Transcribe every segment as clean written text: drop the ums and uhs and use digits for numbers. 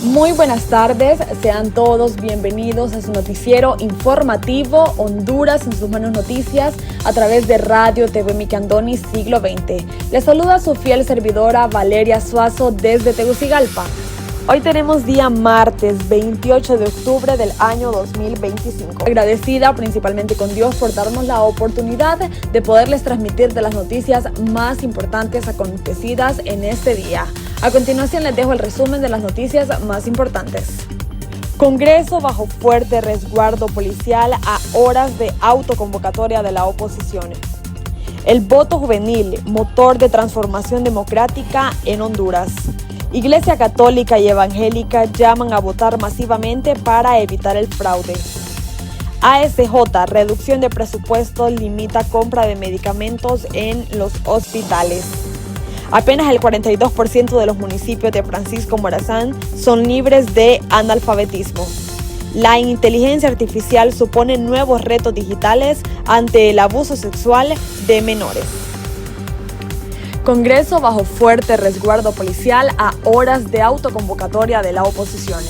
Muy buenas tardes, sean todos bienvenidos a su noticiero informativo Honduras en sus manos noticias a través de Radio TV Micandoni Siglo XX. Les saluda su fiel servidora Valeria Suazo desde Tegucigalpa. Hoy tenemos día martes 28 de octubre del año 2025. Agradecida principalmente con Dios por darnos la oportunidad de poderles transmitir de las noticias más importantes acontecidas en este día. A continuación les dejo el resumen de las noticias más importantes. Congreso bajo fuerte resguardo policial a horas de autoconvocatoria de la oposición. El voto juvenil, motor de transformación democrática en Honduras. Iglesia Católica y Evangélica llaman a votar masivamente para evitar el fraude. ASJ, reducción de presupuesto, limita compra de medicamentos en los hospitales. Apenas el 42% de los municipios de Francisco Morazán son libres de analfabetismo. La inteligencia artificial supone nuevos retos digitales ante el abuso sexual de menores. Congreso bajo fuerte resguardo policial a horas de autoconvocatoria de la oposición.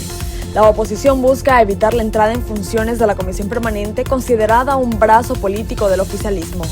La oposición busca evitar la entrada en funciones de la Comisión Permanente, considerada un brazo político del oficialismo.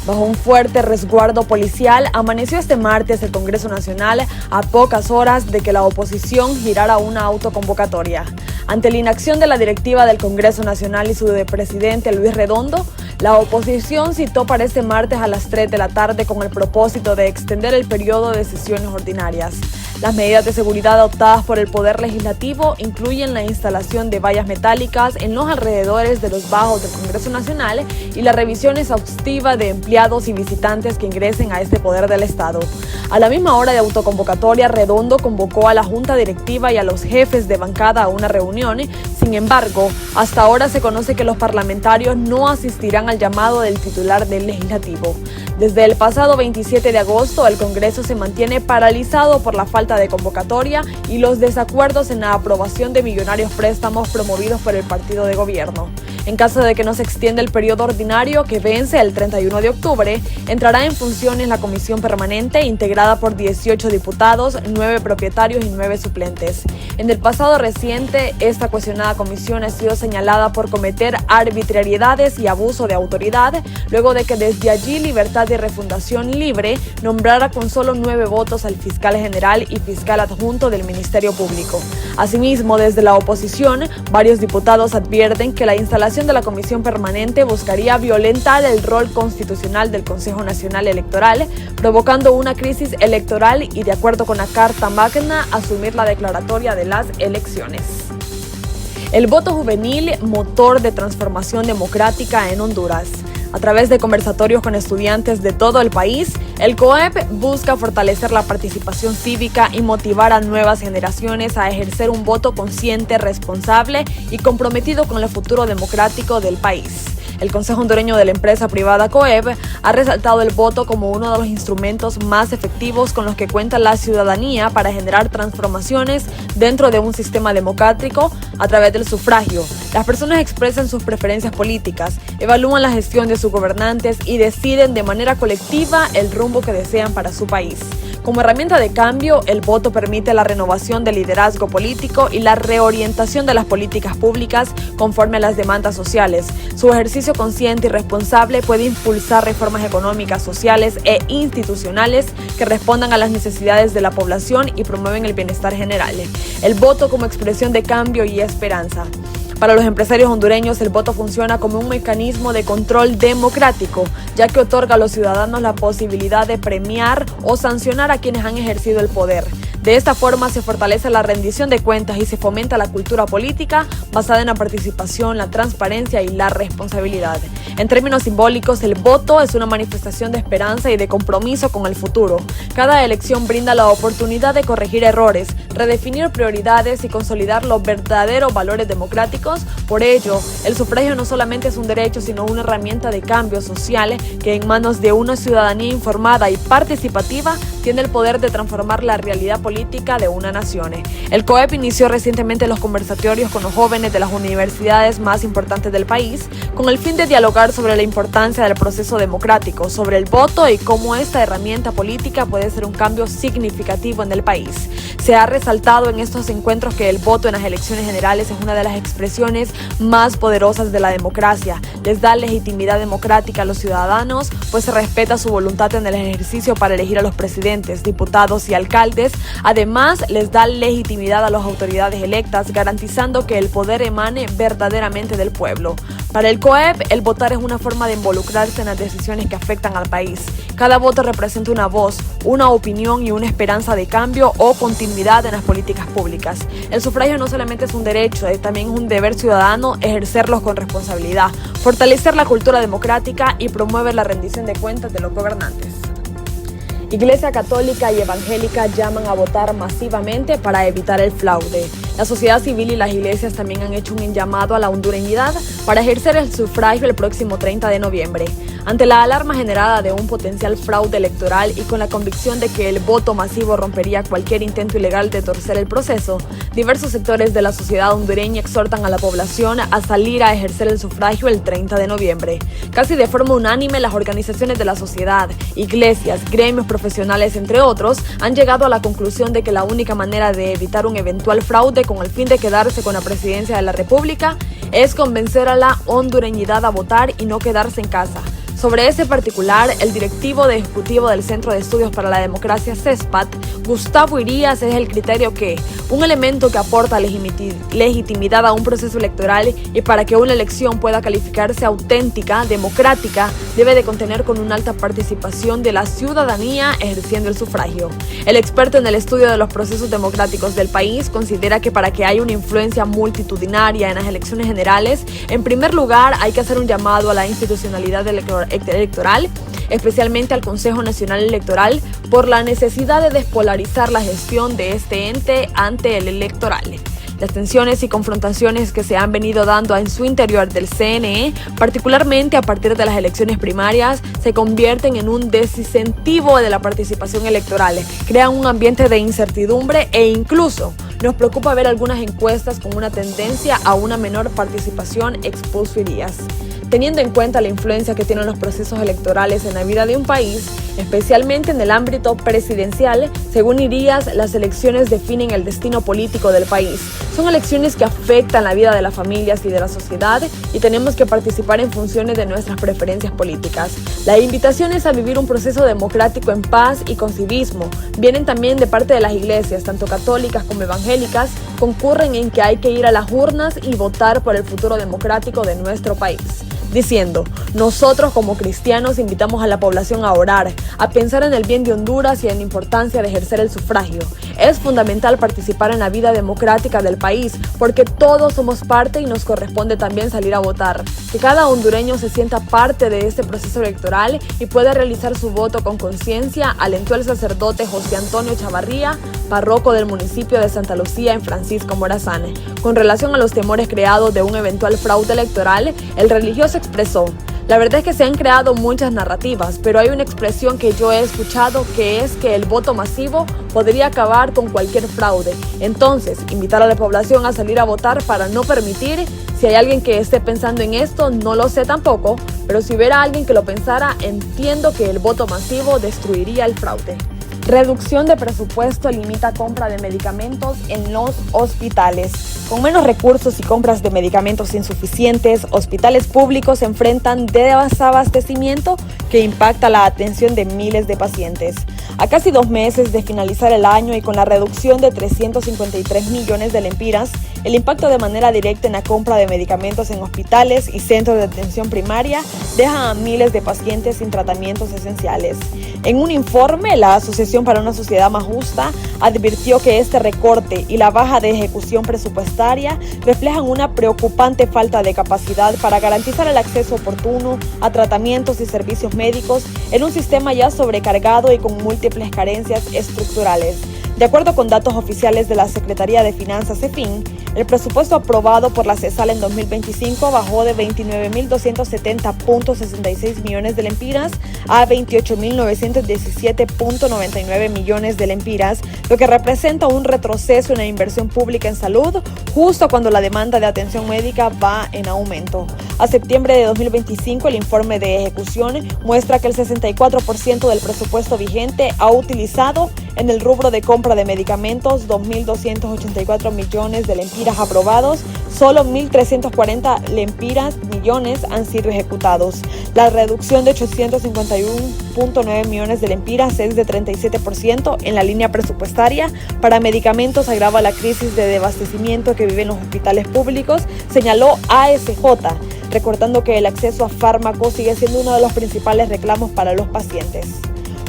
Bajo un fuerte resguardo policial, amaneció este martes el Congreso Nacional a pocas horas de que la oposición girara una autoconvocatoria. Ante la inacción de la directiva del Congreso Nacional y su presidente Luis Redondo, la oposición citó para este martes a las 3 de la tarde con el propósito de extender el periodo de sesiones ordinarias. Las medidas de seguridad adoptadas por el Poder Legislativo incluyen la instalación de vallas metálicas en los alrededores de los bajos del Congreso Nacional y la revisión exhaustiva de empleados y visitantes que ingresen a este poder del Estado. A la misma hora de autoconvocatoria, Redondo convocó a la Junta Directiva y a los jefes de bancada a una reunión. Sin embargo, hasta ahora se conoce que los parlamentarios no asistirán al llamado del titular del Legislativo. Desde el pasado 27 de agosto, el Congreso se mantiene paralizado por la falta de convocatoria y los desacuerdos en la aprobación de millonarios préstamos promovidos por el partido de gobierno. En caso de que no se extienda el periodo ordinario, que vence el 31 de octubre, entrará en funciones la Comisión Permanente, integrada por 18 diputados, 9 propietarios y 9 suplentes. En el pasado reciente, esta cuestionada comisión ha sido señalada por cometer arbitrariedades y abuso de autoridad, luego de que desde allí Libertad y Refundación Libre nombrara con solo 9 votos al fiscal general y fiscal adjunto del Ministerio Público. Asimismo, desde la oposición, varios diputados advierten que la instalación de la Comisión Permanente buscaría violentar el rol constitucional del Consejo Nacional Electoral, provocando una crisis electoral y, de acuerdo con la Carta Magna, asumir la declaratoria de las elecciones. El voto juvenil, motor de transformación democrática en Honduras. A través de conversatorios con estudiantes de todo el país, el COEP busca fortalecer la participación cívica y motivar a nuevas generaciones a ejercer un voto consciente, responsable y comprometido con el futuro democrático del país. El Consejo Hondureño de la empresa privada COEP ha resaltado el voto como uno de los instrumentos más efectivos con los que cuenta la ciudadanía para generar transformaciones dentro de un sistema democrático a través del sufragio. Las personas expresan sus preferencias políticas, evalúan la gestión de sus gobernantes y deciden de manera colectiva el rumbo que desean para su país. Como herramienta de cambio, el voto permite la renovación del liderazgo político y la reorientación de las políticas públicas conforme a las demandas sociales. Su ejercicio consciente y responsable puede impulsar reformas económicas, sociales e institucionales que respondan a las necesidades de la población y promueven el bienestar general. El voto como expresión de cambio y esperanza. Para los empresarios hondureños, el voto funciona como un mecanismo de control democrático, ya que otorga a los ciudadanos la posibilidad de premiar o sancionar a quienes han ejercido el poder. De esta forma se fortalece la rendición de cuentas y se fomenta la cultura política basada en la participación, la transparencia y la responsabilidad. En términos simbólicos, el voto es una manifestación de esperanza y de compromiso con el futuro. Cada elección brinda la oportunidad de corregir errores, redefinir prioridades y consolidar los verdaderos valores democráticos. Por ello, el sufragio no solamente es un derecho, sino una herramienta de cambio social que, en manos de una ciudadanía informada y participativa, tiene el poder de transformar la realidad política política de una nación. El COEP inició recientemente los conversatorios con los jóvenes de las universidades más importantes del país, con el fin de dialogar sobre la importancia del proceso democrático, sobre el voto y cómo esta herramienta política puede ser un cambio significativo en el país. Se ha resaltado en estos encuentros que el voto en las elecciones generales es una de las expresiones más poderosas de la democracia. Les da legitimidad democrática a los ciudadanos, pues se respeta su voluntad en el ejercicio para elegir a los presidentes, diputados y alcaldes. Además, les da legitimidad a las autoridades electas, garantizando que el poder emane verdaderamente del pueblo. Para el COEP, el votar es una forma de involucrarse en las decisiones que afectan al país. Cada voto representa una voz, una opinión y una esperanza de cambio o continuidad en las políticas públicas. El sufragio no solamente es un derecho, también es un deber ciudadano ejercerlos con responsabilidad, fortalecer la cultura democrática y promover la rendición de cuentas de los gobernantes. Iglesia Católica y Evangélica llaman a votar masivamente para evitar el fraude. La sociedad civil y las iglesias también han hecho un llamado a la hondureñidad para ejercer el sufragio el próximo 30 de noviembre. Ante la alarma generada de un potencial fraude electoral y con la convicción de que el voto masivo rompería cualquier intento ilegal de torcer el proceso, diversos sectores de la sociedad hondureña exhortan a la población a salir a ejercer el sufragio el 30 de noviembre. Casi de forma unánime, las organizaciones de la sociedad, iglesias, gremios profesionales, entre otros, han llegado a la conclusión de que la única manera de evitar un eventual fraude con el fin de quedarse con la presidencia de la República es convencer a la hondureñidad a votar y no quedarse en casa. Sobre ese particular, el directivo ejecutivo del Centro de Estudios para la Democracia, CESPAT, Gustavo Irías, es el criterio que un elemento que aporta legitimidad a un proceso electoral y para que una elección pueda calificarse auténtica, democrática, debe de contener con una alta participación de la ciudadanía ejerciendo el sufragio. El experto en el estudio de los procesos democráticos del país considera que para que haya una influencia multitudinaria en las elecciones generales, en primer lugar hay que hacer un llamado a la institucionalidad electoral, especialmente al Consejo Nacional Electoral, por la necesidad de despolarizar la gestión de este ente ante el electoral. Las tensiones y confrontaciones que se han venido dando en su interior del CNE, particularmente a partir de las elecciones primarias, se convierten en un desincentivo de la participación electoral, crean un ambiente de incertidumbre e incluso nos preocupa ver algunas encuestas con una tendencia a una menor participación, expuso Irías. Teniendo en cuenta la influencia que tienen los procesos electorales en la vida de un país, especialmente en el ámbito presidencial, según Irías, las elecciones definen el destino político del país. Son elecciones que afectan la vida de las familias y de la sociedad y tenemos que participar en funciones de nuestras preferencias políticas. La invitación es a vivir un proceso democrático en paz y con civismo. Vienen también de parte de las iglesias, tanto católicas como evangélicas, concurren en que hay que ir a las urnas y votar por el futuro democrático de nuestro país. Diciendo, nosotros como cristianos invitamos a la población a orar, a pensar en el bien de Honduras y en la importancia de ejercer el sufragio. Es fundamental participar en la vida democrática del país porque todos somos parte y nos corresponde también salir a votar. Que cada hondureño se sienta parte de este proceso electoral y pueda realizar su voto con conciencia, alentó el sacerdote José Antonio Chavarría, párroco del municipio de Santa Lucía en Francisco Morazán. Con relación a los temores creados de un eventual fraude electoral, el religioso expresó: la verdad es que se han creado muchas narrativas, pero hay una expresión que yo he escuchado que es que el voto masivo podría acabar con cualquier fraude. Entonces, invitar a la población a salir a votar para no permitir. Si hay alguien que esté pensando en esto, no lo sé tampoco, pero si hubiera alguien que lo pensara, entiendo que el voto masivo destruiría el fraude. Reducción de presupuesto limita compra de medicamentos en los hospitales. Con menos recursos y compras de medicamentos insuficientes, hospitales públicos se enfrentan desabastecimiento que impacta la atención de miles de pacientes. A casi 2 meses de finalizar el año y con la reducción de 353 millones de lempiras, el impacto de manera directa en la compra de medicamentos en hospitales y centros de atención primaria deja a miles de pacientes sin tratamientos esenciales. En un informe, la Asociación para una Sociedad Más Justa advirtió que este recorte y la baja de ejecución presupuestaria reflejan una preocupante falta de capacidad para garantizar el acceso oportuno a tratamientos y servicios médicos en un sistema ya sobrecargado y con múltiples carencias estructurales. De acuerdo con datos oficiales de la Secretaría de Finanzas CEFIN, el presupuesto aprobado por la CESAL en 2025 bajó de 29.270.66 millones de lempiras a 28.917.99 millones de lempiras, lo que representa un retroceso en la inversión pública en salud, justo cuando la demanda de atención médica va en aumento. A septiembre de 2025, el informe de ejecución muestra que el 64% del presupuesto vigente ha utilizado en el rubro de compra de medicamentos 2.284 millones de lempiras aprobados, solo 1.340 millones han sido ejecutados. La reducción de 851.9 millones de lempiras es de 37% en la línea presupuestaria para medicamentos agrava la crisis de desabastecimiento que viven los hospitales públicos, señaló ASJ, recordando que el acceso a fármacos sigue siendo uno de los principales reclamos para los pacientes.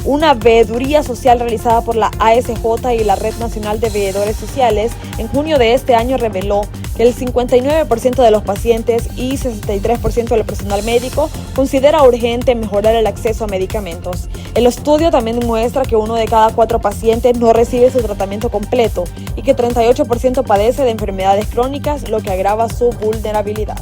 Una veeduría social realizada por la ASJ y la Red Nacional de Veedores Sociales en junio de este año reveló que el 59% de los pacientes y 63% del personal médico considera urgente mejorar el acceso a medicamentos. El estudio también muestra que 1 de cada 4 pacientes no recibe su tratamiento completo y que 38% padece de enfermedades crónicas, lo que agrava su vulnerabilidad.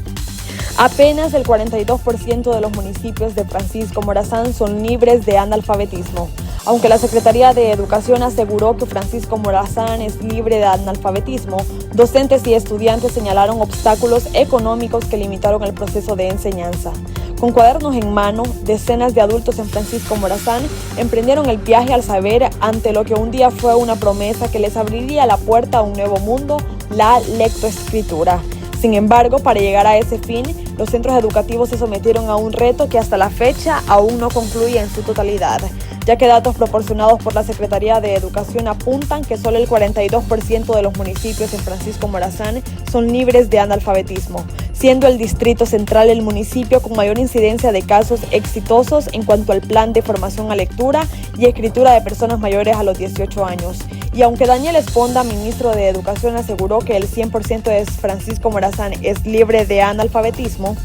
Apenas el 42% de los municipios de Francisco Morazán son libres de analfabetismo. Aunque la Secretaría de Educación aseguró que Francisco Morazán es libre de analfabetismo, docentes y estudiantes señalaron obstáculos económicos que limitaron el proceso de enseñanza. Con cuadernos en mano, decenas de adultos en Francisco Morazán emprendieron el viaje al saber ante lo que un día fue una promesa que les abriría la puerta a un nuevo mundo, la lectoescritura. Sin embargo, para llegar a ese fin, los centros educativos se sometieron a un reto que hasta la fecha aún no concluye en su totalidad, ya que datos proporcionados por la Secretaría de Educación apuntan que solo el 42% de los municipios en Francisco Morazán son libres de analfabetismo, siendo el Distrito Central el municipio con mayor incidencia de casos exitosos en cuanto al plan de formación a lectura y escritura de personas mayores a los 18 años. Y aunque Daniel Esponda, ministro de Educación, aseguró que el 100% de Francisco Morazán es libre de analfabetismo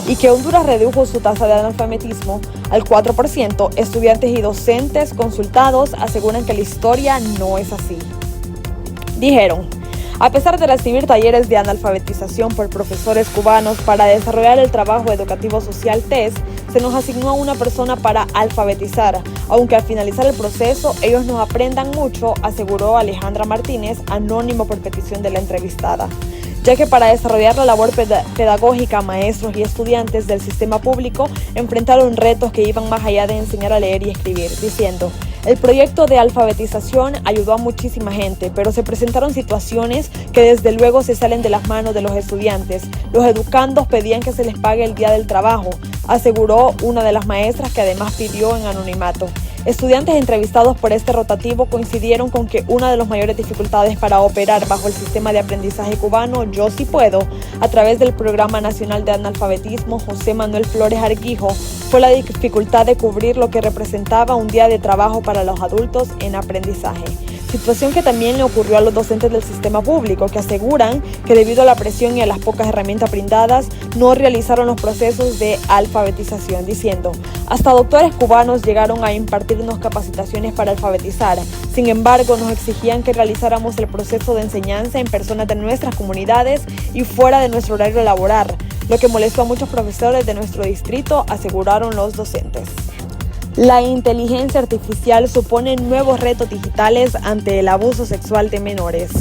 y que Honduras redujo su tasa de analfabetismo al 4%, estudiantes y docentes consultados aseguran que la historia no es así. Dijeron: a pesar de recibir talleres de analfabetización por profesores cubanos para desarrollar el trabajo educativo social TES, se nos asignó a una persona para alfabetizar, aunque al finalizar el proceso ellos nos aprendan mucho, aseguró Alejandra Martínez, anónimo por petición de la entrevistada, ya que para desarrollar la labor pedagógica maestros y estudiantes del sistema público enfrentaron retos que iban más allá de enseñar a leer y escribir, diciendo: el proyecto de alfabetización ayudó a muchísima gente, pero se presentaron situaciones que desde luego se salen de las manos de los estudiantes. Los educandos pedían que se les pague el día del trabajo, aseguró una de las maestras, que además pidió en anonimato. Estudiantes entrevistados por este rotativo coincidieron con que una de las mayores dificultades para operar bajo el sistema de aprendizaje cubano Yo Sí Puedo, a través del Programa Nacional de Analfabetismo José Manuel Flores Arquijo, fue la dificultad de cubrir lo que representaba un día de trabajo para los adultos en aprendizaje. Situación que también le ocurrió a los docentes del sistema público, que aseguran que debido a la presión y a las pocas herramientas brindadas, no realizaron los procesos de alfabetización, diciendo: hasta doctores cubanos llegaron a impartirnos capacitaciones para alfabetizar. Sin embargo, nos exigían que realizáramos el proceso de enseñanza en personas de nuestras comunidades y fuera de nuestro horario laboral, lo que molestó a muchos profesores de nuestro distrito, aseguraron los docentes. La inteligencia artificial supone nuevos retos digitales ante el abuso sexual de menores.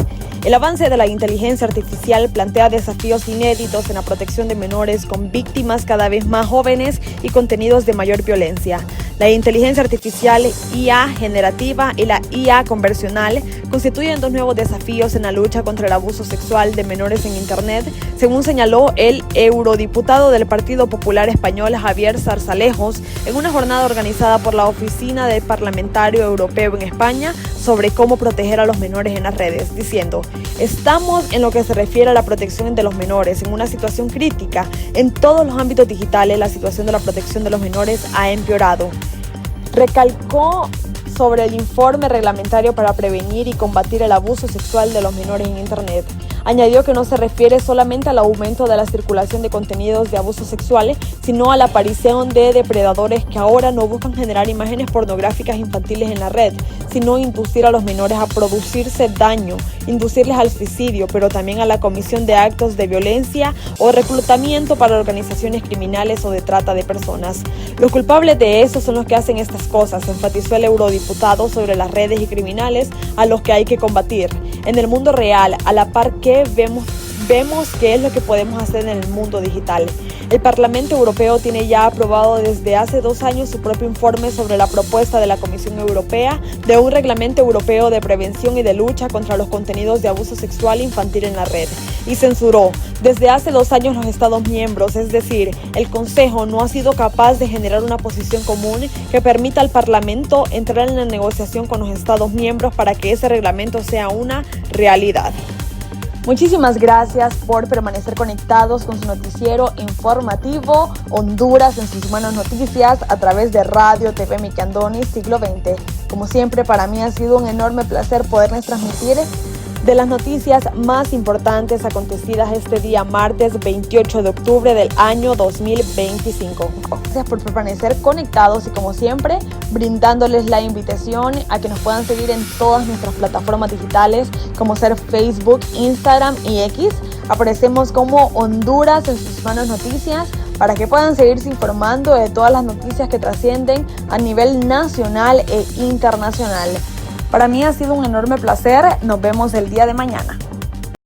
El avance de la inteligencia artificial plantea desafíos inéditos en la protección de menores con víctimas cada vez más jóvenes y contenidos de mayor violencia. La inteligencia artificial IA generativa y la IA conversacional constituyen dos nuevos desafíos en la lucha contra el abuso sexual de menores en Internet, según señaló el eurodiputado del Partido Popular Español Javier Zarzalejos en una jornada organizada por la Oficina del Parlamentario Europeo en España sobre cómo proteger a los menores en las redes, diciendo: estamos en lo que se refiere a la protección de los menores en una situación crítica. En todos los ámbitos digitales la situación de la protección de los menores ha empeorado. Recalcó sobre el informe reglamentario para prevenir y combatir el abuso sexual de los menores en Internet. Añadió que no se refiere solamente al aumento de la circulación de contenidos de abusos sexuales, sino a la aparición de depredadores que ahora no buscan generar imágenes pornográficas infantiles en la red, sino inducir a los menores a producirse daño, inducirles al suicidio, pero también a la comisión de actos de violencia o reclutamiento para organizaciones criminales o de trata de personas. Los culpables de eso son los que hacen estas cosas, enfatizó el eurodiputado sobre las redes y criminales a los que hay que combatir. En el mundo real, a la par que vemos qué es lo que podemos hacer en el mundo digital. El Parlamento Europeo tiene ya aprobado desde hace 2 años su propio informe sobre la propuesta de la Comisión Europea de un reglamento europeo de prevención y de lucha contra los contenidos de abuso sexual infantil en la red, y censuró. Desde hace 2 años los Estados miembros, es decir, el Consejo, no ha sido capaz de generar una posición común que permita al Parlamento entrar en la negociación con los Estados miembros para que ese reglamento sea una realidad. Muchísimas gracias por permanecer conectados con su noticiero informativo Honduras en sus manos noticias a través de Radio TV Miquelandoni Siglo XX. Como siempre, para mí ha sido un enorme placer poderles transmitir de las noticias más importantes acontecidas este día martes 28 de octubre del año 2025. Gracias por permanecer conectados y como siempre brindándoles la invitación a que nos puedan seguir en todas nuestras plataformas digitales como ser Facebook, Instagram y X. Aparecemos como Honduras en sus manos noticias para que puedan seguirse informando de todas las noticias que trascienden a nivel nacional e internacional. Para mí ha sido un enorme placer. Nos vemos el día de mañana.